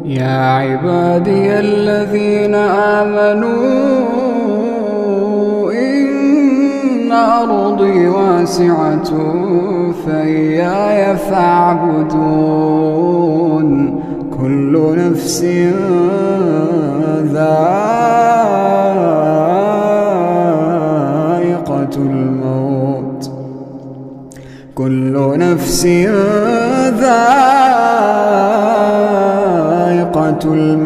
يا عبادي الذين آمنوا إن أرضي واسعة فإياي فاعبدون كل نفس ذائقة الموت كل نفس ذائقة الموت